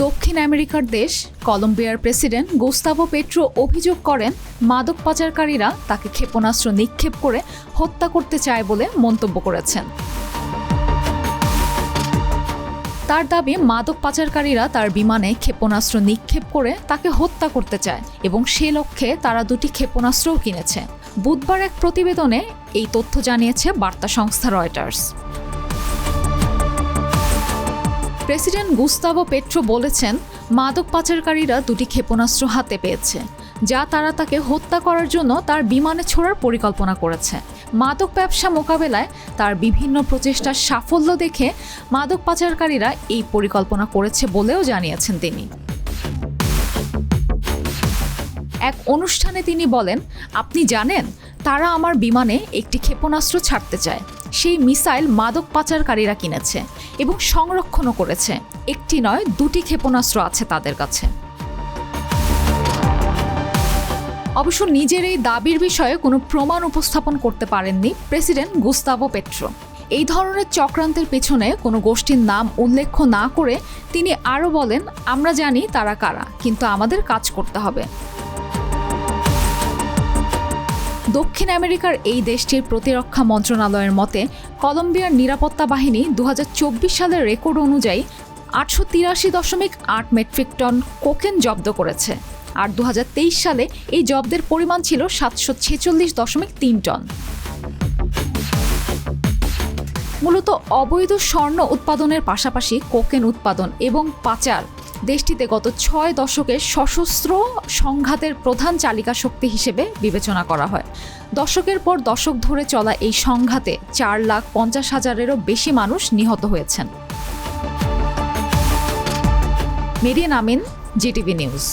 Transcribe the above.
দক্ষিণ আমেরিকার দেশ কলম্বিয়ার প্রেসিডেন্ট গুস্তাভো পেট্রো অভিযোগ করেন মাদক পাচারকারীরা তাকে ক্ষেপণাস্ত্র নিক্ষেপ করে হত্যা করতে চায় বলে মন্তব্য করেছেন। তার দাবি মাদক পাচারকারীরা তার বিমানে ক্ষেপণাস্ত্র নিক্ষেপ করে তাকে হত্যা করতে চায় এবং সে লক্ষ্যে তারা দুটি ক্ষেপণাস্ত্রও কিনেছে। বুধবার এক প্রতিবেদনে এই তথ্য জানিয়েছে বার্তা সংস্থা রয়টার্স। প্রেসিডেন্ট গুস্তাভো পেট্রো বলেছেন, মাদক পাচারকারীরা দুটি ক্ষেপণাস্ত্র হাতে পেয়েছে, যা তারা তাকে হত্যা করার জন্য তার বিমানে ছোড়ার পরিকল্পনা করেছে। মাদক ব্যবসা মোকাবেলায় তার বিভিন্ন প্রচেষ্টার সাফল্য দেখে মাদক পাচারকারীরা এই পরিকল্পনা করেছে বলেও জানিয়েছেন তিনি। এক অনুষ্ঠানে তিনি বলেন, আপনি জানেন, তারা আমার বিমানে একটি ক্ষেপণাস্ত্র ছাড়তে চায়। সেই মিসাইল মাদক পাচারকারীরা কিনেছে এবং সংরক্ষণও করেছে। একটি নয়, দুটি ক্ষেপণাস্ত্র আছে তাদের কাছে। অবশ্য নিজের এই দাবির বিষয়ে কোনো প্রমাণ উপস্থাপন করতে পারেননি প্রেসিডেন্ট গুস্তাভো পেট্রো। এই ধরনের চক্রান্তের পেছনে কোনো গোষ্ঠীর নাম উল্লেখ না করে তিনি আরও বলেন, আমরা জানি তারা কারা, কিন্তু আমাদের কাজ করতে হবে। দক্ষিণ আমেরিকার এই দেশটির প্রতিরক্ষা মন্ত্রণালয়ের মতে, কলম্বিয়ার নিরাপত্তা বাহিনী 2024 সালের রেকর্ড অনুযায়ী 883.8 মেট্রিক টন কোকেন জব্দ করেছে, আর 2023 সালে এই জব্দের পরিমাণ ছিল 746.3 টন। মূলত অবৈধ স্বর্ণ উৎপাদনের পাশাপাশি কোকেন উৎপাদন এবং পাচার দেশটিতে গত 6 দশকের সশস্ত্র সংঘাতের প্রধান চালিকা শক্তি হিসেবে বিবেচনা করা হয়। দশকের পর দশক ধরে চলা এই সংঘাতে 4,50,000-এরও বেশি মানুষ নিহত হয়েছেন। মেরিন আমিন, জিটিভি নিউজ।